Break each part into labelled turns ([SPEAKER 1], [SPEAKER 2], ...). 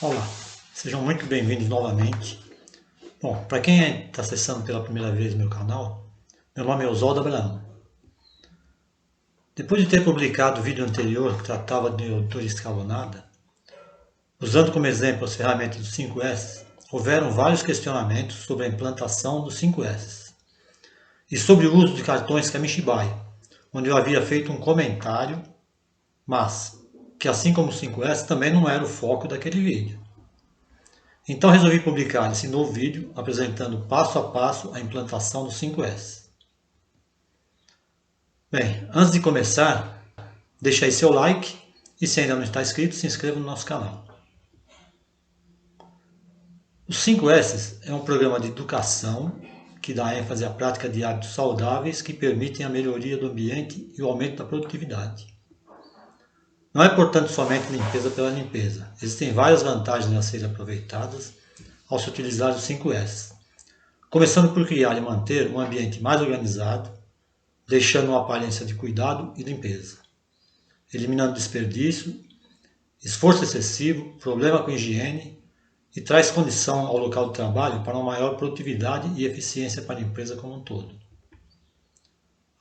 [SPEAKER 1] Olá, sejam muito bem-vindos novamente. Bom, para quem está acessando pela primeira vez meu canal, meu nome é Oswaldo Abraão. Depois de ter publicado o vídeo anterior que tratava de leitura escalonada, usando como exemplo as ferramentas dos 5S, houveram vários questionamentos sobre a implantação dos 5S e sobre o uso de cartões Kamishibai, onde eu havia feito um comentário, mas que assim como o 5S também não era o foco daquele vídeo. Então resolvi publicar esse novo vídeo apresentando passo a passo a implantação do 5S. Bem, antes de começar, deixa aí seu like e se ainda não está inscrito, se inscreva no nosso canal. O 5S é um programa de educação que dá ênfase à prática de hábitos saudáveis que permitem a melhoria do ambiente e o aumento da produtividade. Não é, portanto, somente limpeza pela limpeza. Existem várias vantagens a serem aproveitadas ao se utilizar os 5S. Começando por criar e manter um ambiente mais organizado, deixando uma aparência de cuidado e limpeza, eliminando desperdício, esforço excessivo, problema com higiene e traz condição ao local de trabalho para uma maior produtividade e eficiência para a empresa como um todo.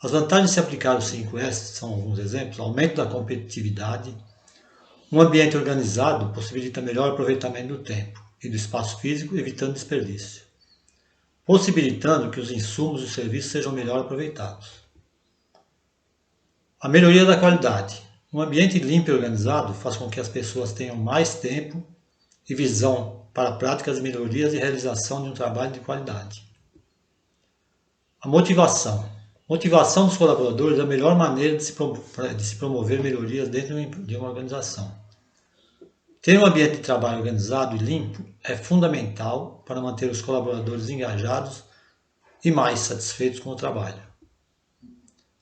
[SPEAKER 1] As vantagens de se aplicar os 5S são alguns exemplos: aumento da competitividade, um ambiente organizado possibilita melhor aproveitamento do tempo e do espaço físico, evitando desperdício, possibilitando que os insumos e serviços sejam melhor aproveitados. A melhoria da qualidade. Um ambiente limpo e organizado faz com que as pessoas tenham mais tempo e visão para práticas de melhorias e realização de um trabalho de qualidade. A motivação. Motivação dos colaboradores é a melhor maneira de se promover melhorias dentro de uma organização. Ter um ambiente de trabalho organizado e limpo é fundamental para manter os colaboradores engajados e mais satisfeitos com o trabalho.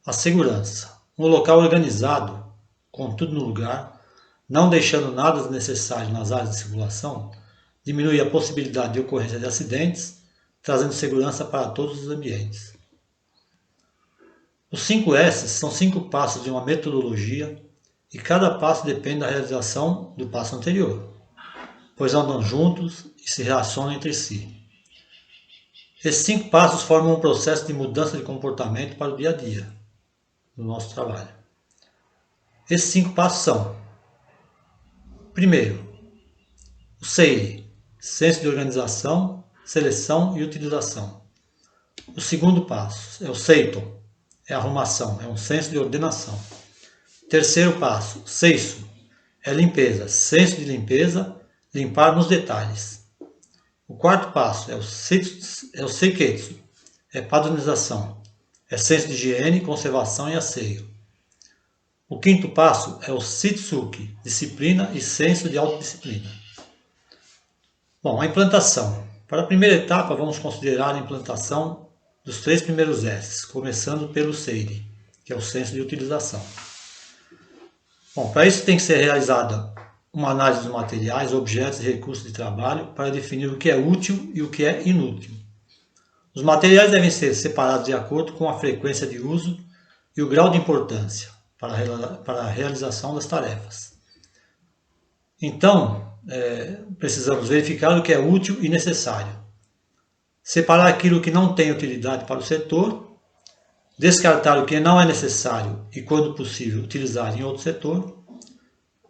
[SPEAKER 1] A segurança. Um local organizado, com tudo no lugar, não deixando nada desnecessário nas áreas de circulação, diminui a possibilidade de ocorrência de acidentes, trazendo segurança para todos os ambientes. Os 5S são 5 passos de uma metodologia e cada passo depende da realização do passo anterior, pois andam juntos e se relacionam entre si. Esses 5 passos formam um processo de mudança de comportamento para o dia a dia do nosso trabalho. Esses 5 passos são: primeiro, o SEI, senso de organização, seleção e utilização. O segundo passo é o SEITO, é arrumação, é um senso de ordenação. Terceiro passo, SEISO, é limpeza, senso de limpeza, limpar nos detalhes. O quarto passo é o SEIKETSU, é padronização, é senso de higiene, conservação e asseio. O quinto passo é o Shitsuki, disciplina e senso de autodisciplina. Bom, a implantação. Para a primeira etapa, vamos considerar a implantação dos 3 primeiros S, começando pelo SEIRI, que é o senso de utilização. Bom, para isso tem que ser realizada uma análise dos materiais, objetos e recursos de trabalho para definir o que é útil e o que é inútil. Os materiais devem ser separados de acordo com a frequência de uso e o grau de importância para a realização das tarefas. Então, precisamos verificar o que é útil e necessário, separar aquilo que não tem utilidade para o setor, descartar o que não é necessário e, quando possível, utilizar em outro setor.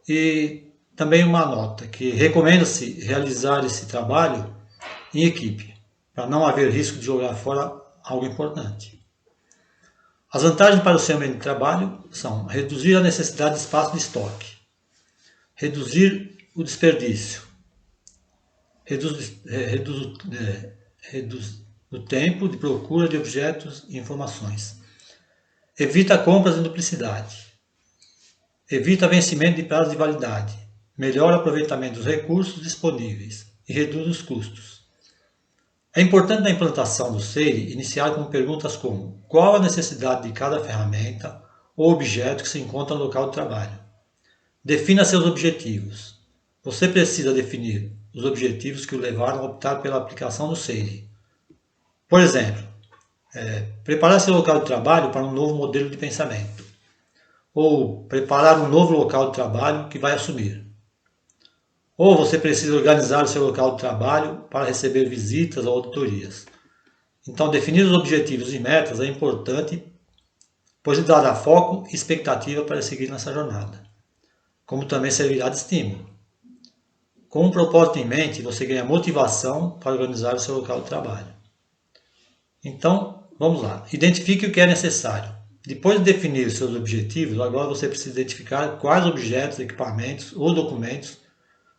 [SPEAKER 1] E também uma nota, que recomenda-se realizar esse trabalho em equipe, para não haver risco de jogar fora algo importante. As vantagens para o seu ambiente de trabalho são reduzir a necessidade de espaço de estoque, reduzir o desperdício, reduz o tempo de procura de objetos e informações, evita compras em duplicidade, evita vencimento de prazo de validade, melhora o aproveitamento dos recursos disponíveis e reduz os custos. É importante na implantação do SEIRI iniciar com perguntas como: qual a necessidade de cada ferramenta ou objeto que se encontra no local de trabalho? Defina seus objetivos. Você precisa definir os objetivos que o levaram a optar pela aplicação do SEIRI. Por exemplo, preparar seu local de trabalho para um novo modelo de pensamento, ou preparar um novo local de trabalho que vai assumir, Ou você precisa organizar o seu local de trabalho para receber visitas ou auditorias. Então, definir os objetivos e metas é importante, pois lhe dará foco e expectativa para seguir nessa jornada, como também servirá de estímulo. Com um propósito em mente, você ganha motivação para organizar o seu local de trabalho. Então, vamos lá. Identifique o que é necessário. Depois de definir os seus objetivos, agora você precisa identificar quais objetos, equipamentos ou documentos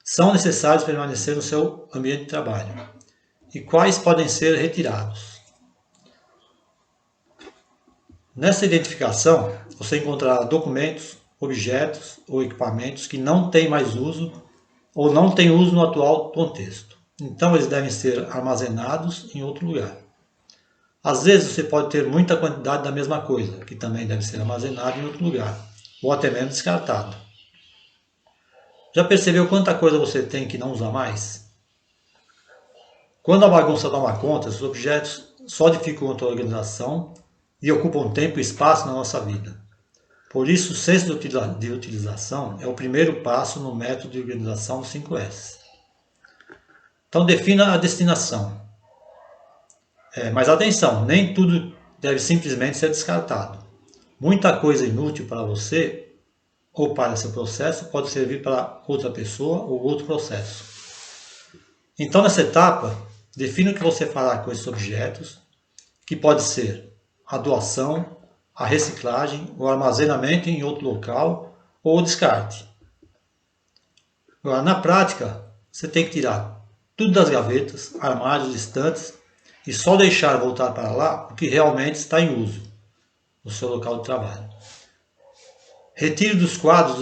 [SPEAKER 1] são necessários para permanecer no seu ambiente de trabalho e quais podem ser retirados. Nessa identificação, você encontrará documentos, objetos ou equipamentos que não têm mais uso ou não têm uso no atual contexto. Então, eles devem ser armazenados em outro lugar. Às vezes, você pode ter muita quantidade da mesma coisa, que também deve ser armazenado em outro lugar, ou até mesmo descartado. Já percebeu quanta coisa você tem que não usa mais? Quando a bagunça toma conta, os objetos só dificultam a organização e ocupam tempo e espaço na nossa vida. Por isso, o senso de utilização é o primeiro passo no método de organização dos 5S. Então, defina a destinação. Mas atenção, nem tudo deve simplesmente ser descartado. Muita coisa inútil para você ou para seu processo pode servir para outra pessoa ou outro processo. Então, nessa etapa, defina o que você fará com esses objetos, que pode ser a doação, a reciclagem, o armazenamento em outro local ou o descarte. Agora, na prática, você tem que tirar tudo das gavetas, armários, estantes e só deixar voltar para lá o que realmente está em uso no seu local de trabalho. Retire dos quadros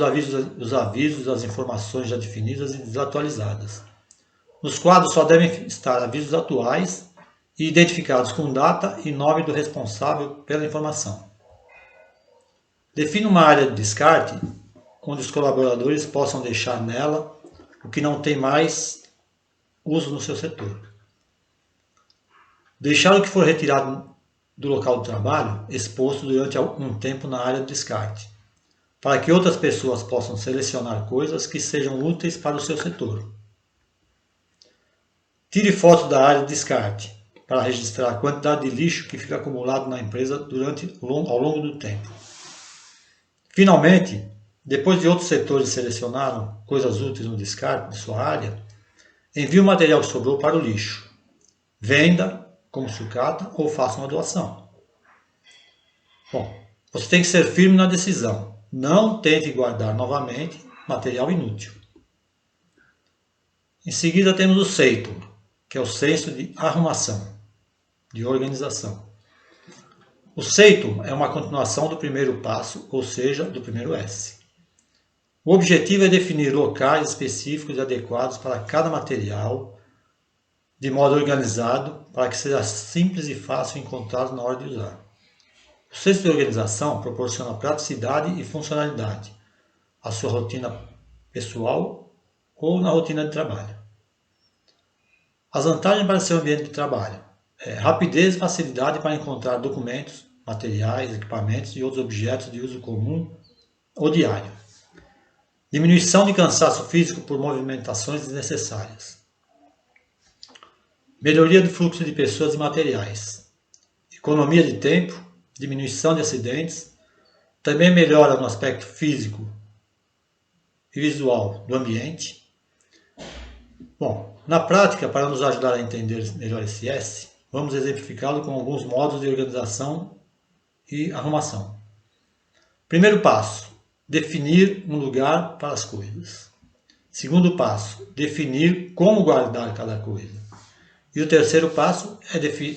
[SPEAKER 1] os avisos das informações já definidas e desatualizadas. Nos quadros só devem estar avisos atuais e identificados com data e nome do responsável pela informação. Defina uma área de descarte onde os colaboradores possam deixar nela o que não tem mais uso no seu setor. Deixar o que for retirado do local de trabalho exposto durante algum tempo na área de descarte, para que outras pessoas possam selecionar coisas que sejam úteis para o seu setor. Tire fotos da área de descarte para registrar a quantidade de lixo que fica acumulado na empresa ao longo do tempo. Finalmente, depois de outros setores selecionaram coisas úteis no descarte de sua área, envie o material que sobrou para o lixo. Venda como sucata ou faça uma doação. Bom, você tem que ser firme na decisão. Não tente guardar novamente material inútil. Em seguida temos o seito, que é o senso de arrumação, de organização. O seito é uma continuação do primeiro passo, ou seja, do primeiro S. O objetivo é definir locais específicos e adequados para cada material, de modo organizado, para que seja simples e fácil encontrá-lo na hora de usar. O senso de organização proporciona praticidade e funcionalidade à sua rotina pessoal ou na rotina de trabalho. As vantagens para seu ambiente de trabalho: rapidez e facilidade para encontrar documentos, materiais, equipamentos e outros objetos de uso comum ou diário. Diminuição de cansaço físico por movimentações desnecessárias. Melhoria do fluxo de pessoas e materiais. Economia de tempo, diminuição de acidentes. Também melhora no aspecto físico e visual do ambiente. Bom, na prática, para nos ajudar a entender melhor esse S, vamos exemplificá-lo com alguns modos de organização e arrumação. Primeiro passo: definir um lugar para as coisas. Segundo passo: definir como guardar cada coisa. E o terceiro passo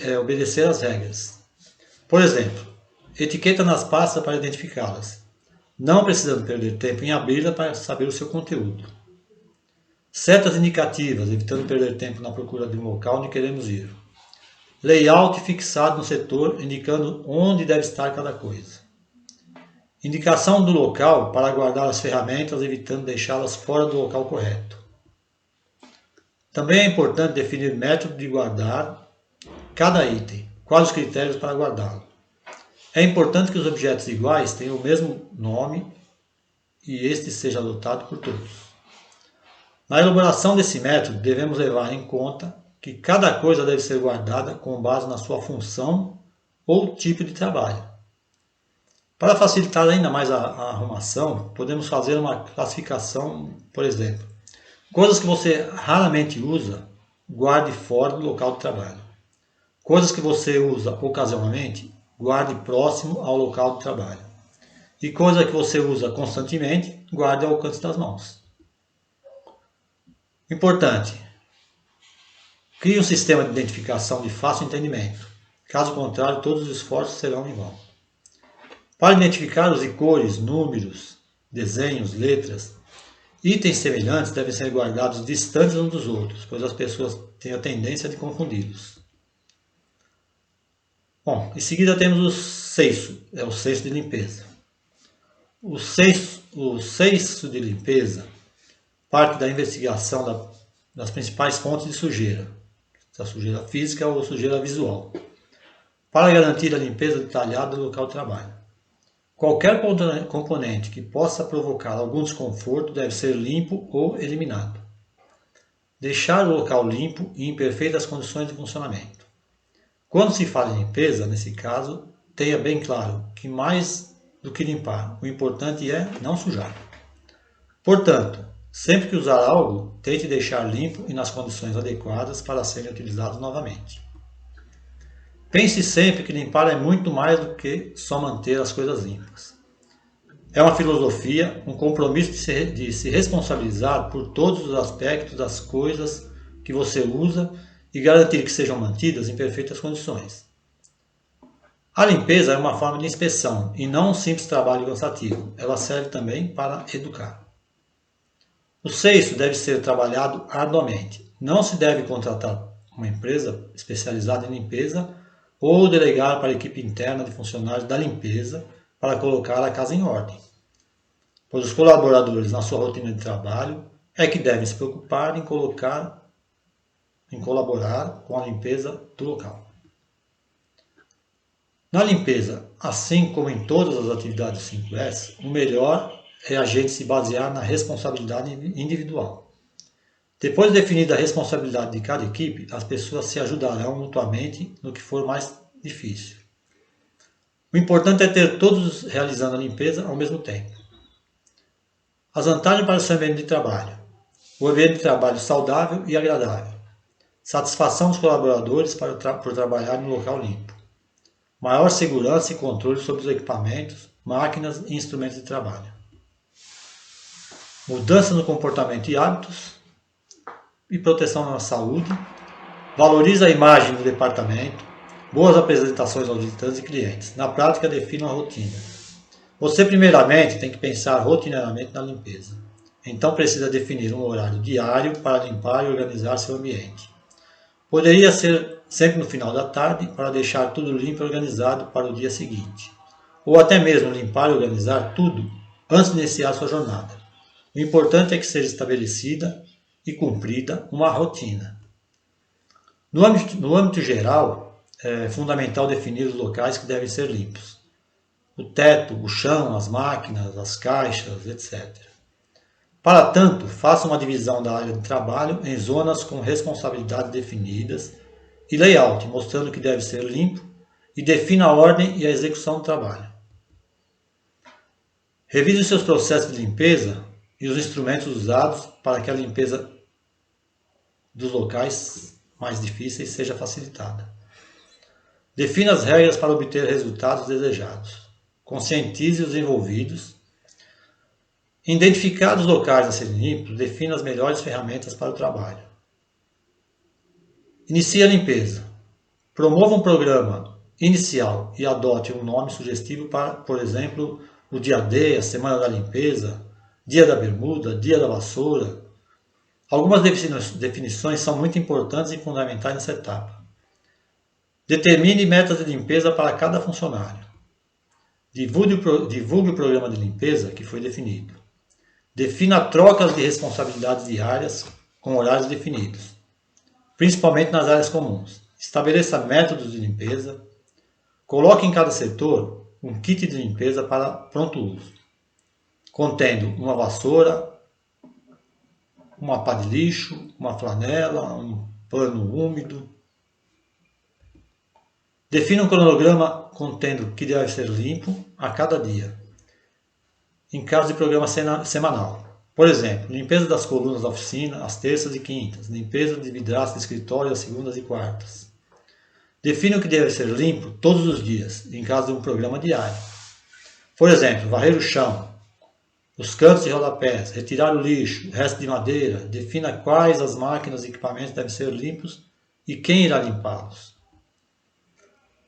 [SPEAKER 1] é obedecer às regras. Por exemplo, etiqueta nas pastas para identificá-las, não precisando perder tempo em abri-la para saber o seu conteúdo. Setas indicativas, evitando perder tempo na procura de um local onde queremos ir. Layout fixado no setor, indicando onde deve estar cada coisa. Indicação do local para guardar as ferramentas, evitando deixá-las fora do local correto. Também é importante definir método de guardar cada item, quais os critérios para guardá-lo. É importante que os objetos iguais tenham o mesmo nome e este seja adotado por todos. Na elaboração desse método, devemos levar em conta que cada coisa deve ser guardada com base na sua função ou tipo de trabalho. Para facilitar ainda mais a arrumação, podemos fazer uma classificação, por exemplo. Coisas que você raramente usa, guarde fora do local de trabalho. Coisas que você usa ocasionalmente, guarde próximo ao local de trabalho. E coisas que você usa constantemente, guarde ao alcance das mãos. Importante: crie um sistema de identificação de fácil entendimento. Caso contrário, todos os esforços serão em vão. Para identificar os icores, números, desenhos, letras, itens semelhantes devem ser guardados distantes uns dos outros, pois as pessoas têm a tendência de confundi-los. Bom, em seguida temos o ceiço, é o cesto de limpeza. O cesto de limpeza parte da investigação das principais fontes de sujeira, a sujeira física ou sujeira visual, para garantir a limpeza detalhada do local de trabalho. Qualquer componente que possa provocar algum desconforto deve ser limpo ou eliminado. Deixar o local limpo e em perfeitas condições de funcionamento. Quando se fala em limpeza, nesse caso, tenha bem claro que mais do que limpar, o importante é não sujar. Portanto, sempre que usar algo, tente deixar limpo e nas condições adequadas para serem utilizados novamente. Pense sempre que limpar é muito mais do que só manter as coisas limpas. É uma filosofia, um compromisso de se responsabilizar por todos os aspectos das coisas que você usa e garantir que sejam mantidas em perfeitas condições. A limpeza é uma forma de inspeção e não um simples trabalho cansativo. Ela serve também para educar. O cesto deve ser trabalhado arduamente. Não se deve contratar uma empresa especializada em limpeza ou delegar para a equipe interna de funcionários da limpeza para colocar a casa em ordem, pois os colaboradores na sua rotina de trabalho é que devem se preocupar em colaborar com a limpeza do local. Na limpeza, assim como em todas as atividades 5S, o melhor é a gente se basear na responsabilidade individual. Depois de definida a responsabilidade de cada equipe, as pessoas se ajudarão mutuamente no que for mais difícil. O importante é ter todos realizando a limpeza ao mesmo tempo. As vantagens para o seu ambiente de trabalho. O ambiente de trabalho saudável e agradável. Satisfação dos colaboradores por trabalhar no local limpo. Maior segurança e controle sobre os equipamentos, máquinas e instrumentos de trabalho. Mudança no comportamento e hábitos e proteção na saúde. Valoriza a imagem do departamento. Boas apresentações aos visitantes e clientes. Na prática, defina uma rotina. Você, primeiramente, tem que pensar rotineiramente na limpeza. Então, precisa definir um horário diário para limpar e organizar seu ambiente. Poderia ser sempre no final da tarde, para deixar tudo limpo e organizado para o dia seguinte. Ou até mesmo limpar e organizar tudo antes de iniciar sua jornada. O importante é que seja estabelecida e cumprida uma rotina. No âmbito geral, é fundamental definir os locais que devem ser limpos. O teto, o chão, as máquinas, as caixas, etc. Para tanto, faça uma divisão da área de trabalho em zonas com responsabilidades definidas e layout, mostrando que deve ser limpo, e defina a ordem e a execução do trabalho. Revise os seus processos de limpeza e os instrumentos usados para que a limpeza dos locais mais difíceis seja facilitada. Defina as regras para obter resultados desejados. Conscientize os envolvidos. Identificados os locais a serem limpos, defina as melhores ferramentas para o trabalho. Inicie a limpeza. Promova um programa inicial e adote um nome sugestivo para, por exemplo, o dia D, a semana da limpeza, dia da bermuda, dia da vassoura. Algumas definições são muito importantes e fundamentais nessa etapa. Determine metas de limpeza para cada funcionário. Divulgue o programa de limpeza que foi definido. Defina trocas de responsabilidades diárias com horários definidos, principalmente nas áreas comuns. Estabeleça métodos de limpeza. Coloque em cada setor um kit de limpeza para pronto uso, contendo uma vassoura, uma pá de lixo, uma flanela, um pano úmido. Defina um cronograma contendo o que deve ser limpo a cada dia, em caso de programa semanal. Por exemplo, limpeza das colunas da oficina às terças e quintas, limpeza de vidraças de escritório às segundas e quartas. Defina o que deve ser limpo todos os dias, em caso de um programa diário. Por exemplo, varrer o chão, os cantos e rodapés, retirar o lixo, resto de madeira. Defina quais as máquinas e equipamentos devem ser limpos e quem irá limpá-los.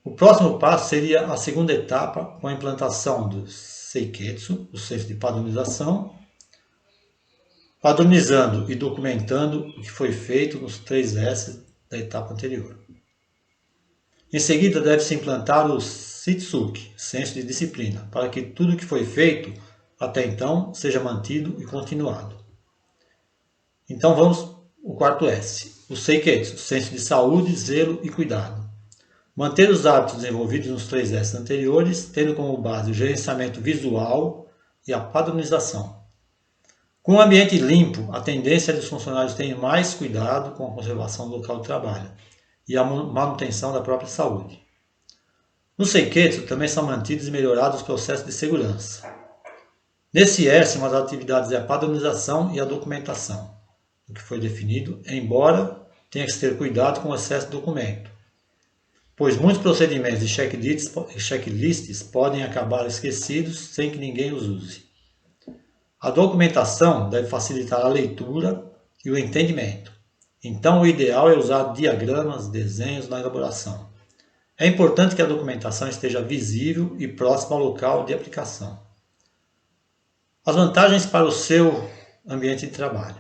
[SPEAKER 1] O próximo passo seria a segunda etapa, com a implantação do Seiketsu, o senso de padronização, padronizando e documentando o que foi feito nos 3 S da etapa anterior. Em seguida, deve-se implantar o Shitsuki, senso de disciplina, para que tudo o que foi feito até então seja mantido e continuado. Então vamos ao quarto S, o Seiketsu, senso de saúde, zelo e cuidado. Manter os hábitos desenvolvidos nos 3 S anteriores, tendo como base o gerenciamento visual e a padronização. Com o ambiente limpo, a tendência é dos funcionários terem mais cuidado com a conservação do local de trabalho e a manutenção da própria saúde. No Seiketsu também são mantidos e melhorados os processos de segurança. Nesse S, uma das atividades é a padronização e a documentação, o que foi definido, embora tenha que ter cuidado com o excesso de documento, pois muitos procedimentos e checklists podem acabar esquecidos sem que ninguém os use. A documentação deve facilitar a leitura e o entendimento. Então, o ideal é usar diagramas, desenhos na elaboração. É importante que a documentação esteja visível e próxima ao local de aplicação. As vantagens para o seu ambiente de trabalho: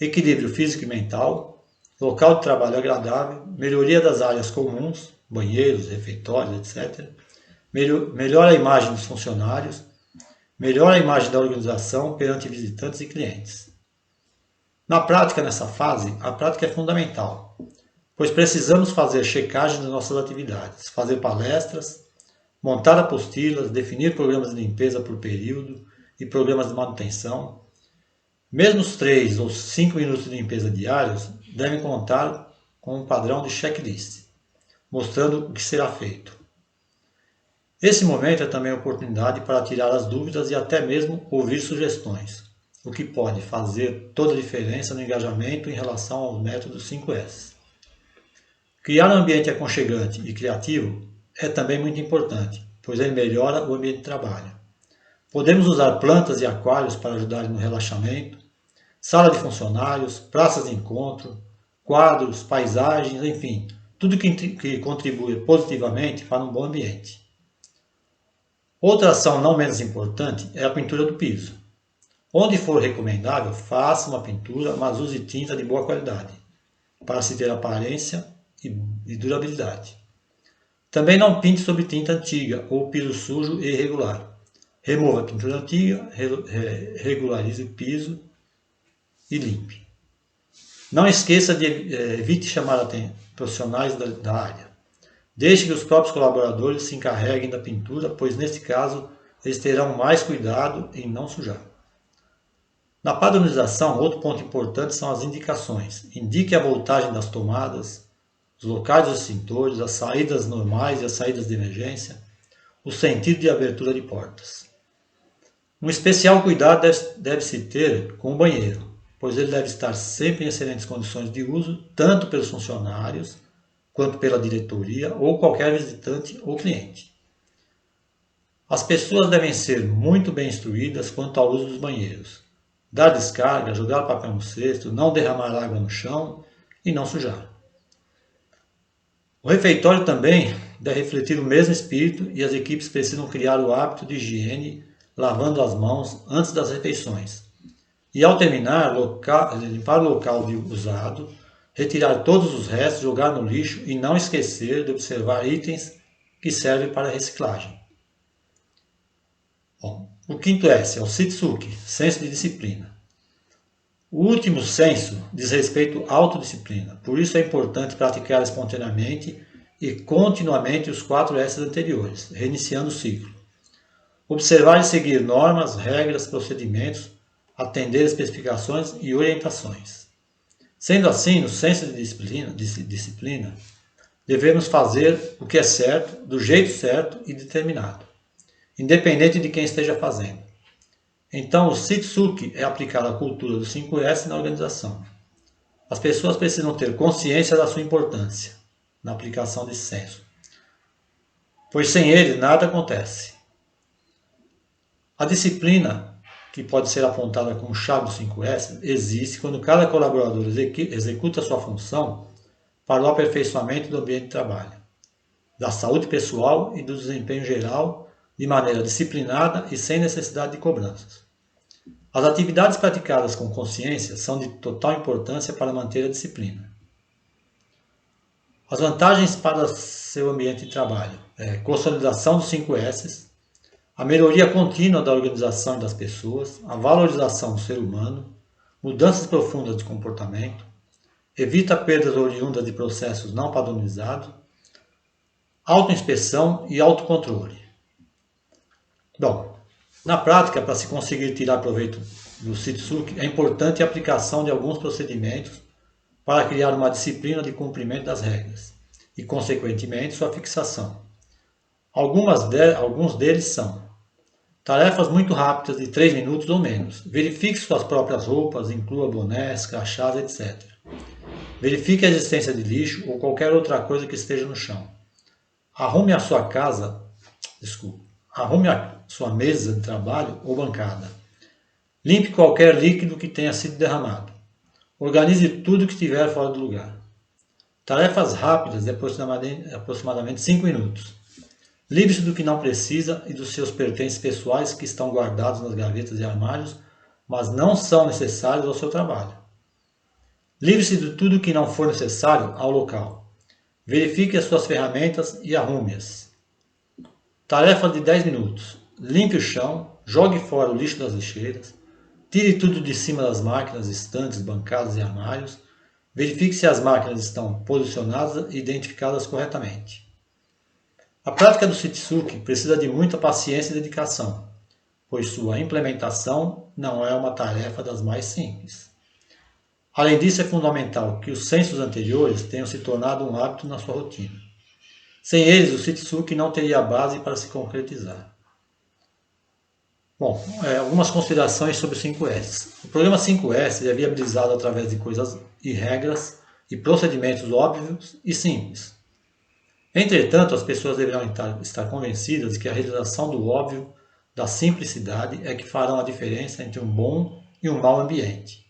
[SPEAKER 1] equilíbrio físico e mental, local de trabalho agradável, melhoria das áreas comuns, banheiros, refeitórios, etc. Melhora a imagem dos funcionários, melhora a imagem da organização perante visitantes e clientes. Na prática, nessa fase, a prática é fundamental, pois precisamos fazer checagem das nossas atividades, fazer palestras, montar apostilas, definir programas de limpeza por período e programas de manutenção. Mesmo os 3 ou 5 minutos de limpeza diários devem contar com um padrão de checklist, mostrando o que será feito. Esse momento é também a oportunidade para tirar as dúvidas e até mesmo ouvir sugestões, o que pode fazer toda a diferença no engajamento em relação ao método 5S. Criar um ambiente aconchegante e criativo é também muito importante, pois ele melhora o ambiente de trabalho. Podemos usar plantas e aquários para ajudar no relaxamento, sala de funcionários, praças de encontro, quadros, paisagens, enfim, tudo que contribui positivamente para um bom ambiente. Outra ação não menos importante é a pintura do piso. Onde for recomendável, faça uma pintura, mas use tinta de boa qualidade, para se ter aparência e durabilidade. Também não pinte sobre tinta antiga ou piso sujo e irregular. Remova a pintura antiga, regularize o piso e limpe. Não esqueça de evite chamar profissionais da área. Deixe que os próprios colaboradores se encarreguem da pintura, pois nesse caso eles terão mais cuidado em não sujar. Na padronização, outro ponto importante são as indicações. Indique a voltagem das tomadas, os locais dos extintores, as saídas normais e as saídas de emergência, o sentido de abertura de portas. Um especial cuidado deve-se ter com o banheiro, pois ele deve estar sempre em excelentes condições de uso, tanto pelos funcionários, quanto pela diretoria ou qualquer visitante ou cliente. As pessoas devem ser muito bem instruídas quanto ao uso dos banheiros. Dar descarga, jogar papel no cesto, não derramar água no chão e não sujar. O refeitório também deve refletir o mesmo espírito e as equipes precisam criar o hábito de higiene, lavando as mãos antes das refeições. E ao terminar, limpar o local usado, retirar todos os restos, jogar no lixo e não esquecer de observar itens que servem para reciclagem. Bom, o quinto S é o Shitsuki, senso de disciplina. O último senso diz respeito à autodisciplina, por isso é importante praticar espontaneamente e continuamente os 4 S anteriores, reiniciando o ciclo. Observar e seguir normas, regras, procedimentos atender especificações e orientações. Sendo assim, no senso de disciplina, devemos fazer o que é certo, do jeito certo e determinado, independente de quem esteja fazendo. Então, o Sitsuki é aplicar a cultura do 5S na organização. As pessoas precisam ter consciência da sua importância na aplicação desse senso, pois sem ele nada acontece. A disciplina, que pode ser apontada como chave do 5S, existe quando cada colaborador executa sua função para o aperfeiçoamento do ambiente de trabalho, da saúde pessoal e do desempenho geral de maneira disciplinada e sem necessidade de cobranças. As atividades praticadas com consciência são de total importância para manter a disciplina. As vantagens para seu ambiente de trabalho é consolidação dos 5S, a melhoria contínua da organização e das pessoas, a valorização do ser humano, mudanças profundas de comportamento, evita perdas oriundas de processos não padronizados, autoinspeção e autocontrole. Bom, na prática, para se conseguir tirar proveito do Sitsuki, é importante a aplicação de alguns procedimentos para criar uma disciplina de cumprimento das regras e, consequentemente, sua fixação. Alguns deles são tarefas muito rápidas de 3 minutos ou menos. Verifique suas próprias roupas, inclua bonés, crachás, etc. Verifique a existência de lixo ou qualquer outra coisa que esteja no chão. Arrume a sua mesa de trabalho ou bancada. Limpe qualquer líquido que tenha sido derramado. Organize tudo que estiver fora do lugar. Tarefas rápidas de aproximadamente 5 minutos. Livre-se do que não precisa e dos seus pertences pessoais que estão guardados nas gavetas e armários, mas não são necessários ao seu trabalho. Livre-se de tudo que não for necessário ao local. Verifique as suas ferramentas e arrume-as. Tarefa de 10 minutos. Limpe o chão, jogue fora o lixo das lixeiras, tire tudo de cima das máquinas, estantes, bancadas e armários. Verifique se as máquinas estão posicionadas e identificadas corretamente. A prática do Sitsuki precisa de muita paciência e dedicação, pois sua implementação não é uma tarefa das mais simples. Além disso, é fundamental que os sensos anteriores tenham se tornado um hábito na sua rotina. Sem eles, o Sitsuki não teria base para se concretizar. Bom, algumas considerações sobre o 5S. O programa 5S é viabilizado através de coisas e regras e procedimentos óbvios e simples. Entretanto, as pessoas deverão estar convencidas de que a realização do óbvio, da simplicidade, é que farão a diferença entre um bom e um mau ambiente.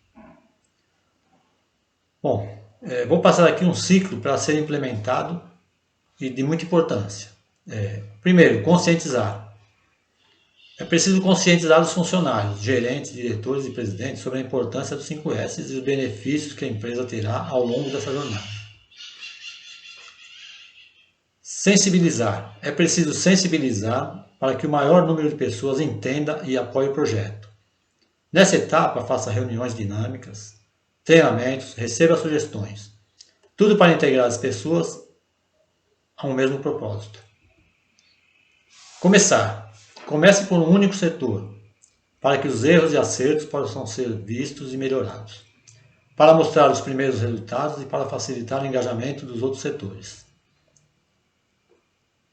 [SPEAKER 1] Bom, vou passar aqui um ciclo para ser implementado e de muita importância. Primeiro, conscientizar. É preciso conscientizar os funcionários, gerentes, diretores e presidentes sobre a importância dos 5S e os benefícios que a empresa terá ao longo dessa jornada. Sensibilizar. É preciso sensibilizar para que o maior número de pessoas entenda e apoie o projeto. Nessa etapa, faça reuniões dinâmicas, treinamentos, receba sugestões. Tudo para integrar as pessoas a um mesmo propósito. Começar. Comece por um único setor, para que os erros e acertos possam ser vistos e melhorados, para mostrar os primeiros resultados e para facilitar o engajamento dos outros setores.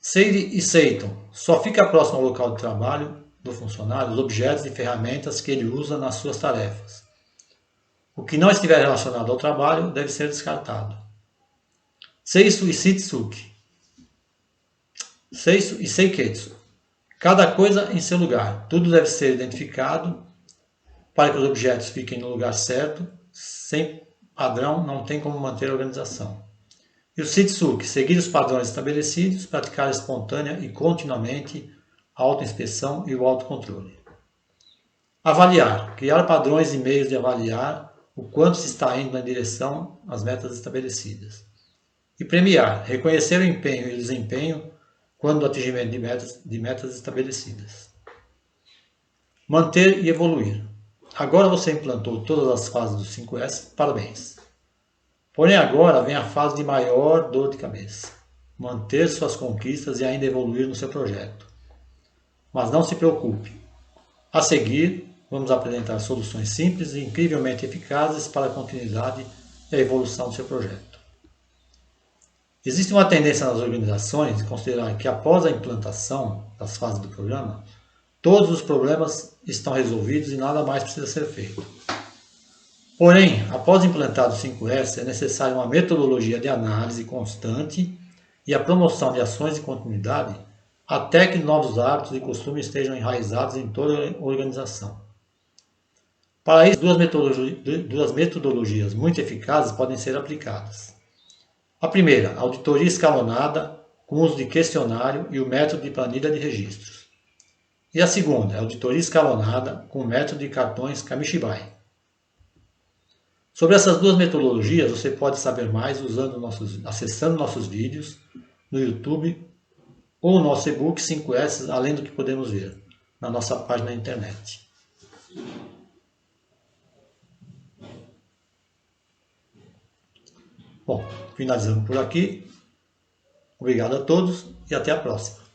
[SPEAKER 1] Seire e Seiton. Só fica próximo ao local de trabalho do funcionário os objetos e ferramentas que ele usa nas suas tarefas. O que não estiver relacionado ao trabalho deve ser descartado. Seisu e Sitsuki. Seisu e Seiketsu. Cada coisa em seu lugar. Tudo deve ser identificado para que os objetos fiquem no lugar certo. Sem padrão, não tem como manter a organização. E o Sitsuki, seguir os padrões estabelecidos, praticar espontânea e continuamente a autoinspeção e o autocontrole. Avaliar, criar padrões e meios de avaliar o quanto se está indo na direção às metas estabelecidas. E premiar, reconhecer o empenho e o desempenho quando o atingimento de metas estabelecidas. Manter e evoluir. Agora você implantou todas as fases do 5S, parabéns. Porém agora vem a fase de maior dor de cabeça. Manter suas conquistas e ainda evoluir no seu projeto. Mas não se preocupe. A seguir, vamos apresentar soluções simples e incrivelmente eficazes para a continuidade e a evolução do seu projeto. Existe uma tendência nas organizações de considerar que após a implantação das fases do programa, todos os problemas estão resolvidos e nada mais precisa ser feito. Porém, após implantado o 5S, é necessária uma metodologia de análise constante e a promoção de ações de continuidade até que novos hábitos e costumes estejam enraizados em toda a organização. Para isso, duas metodologias muito eficazes podem ser aplicadas. A primeira, auditoria escalonada, com uso de questionário e o método de planilha de registros. E a segunda, auditoria escalonada, com o método de cartões Kamishibai. Sobre essas duas metodologias, você pode saber mais acessando nossos vídeos no YouTube ou o nosso e-book 5S, além do que podemos ver, na nossa página na internet. Bom, finalizando por aqui. Obrigado a todos e até a próxima.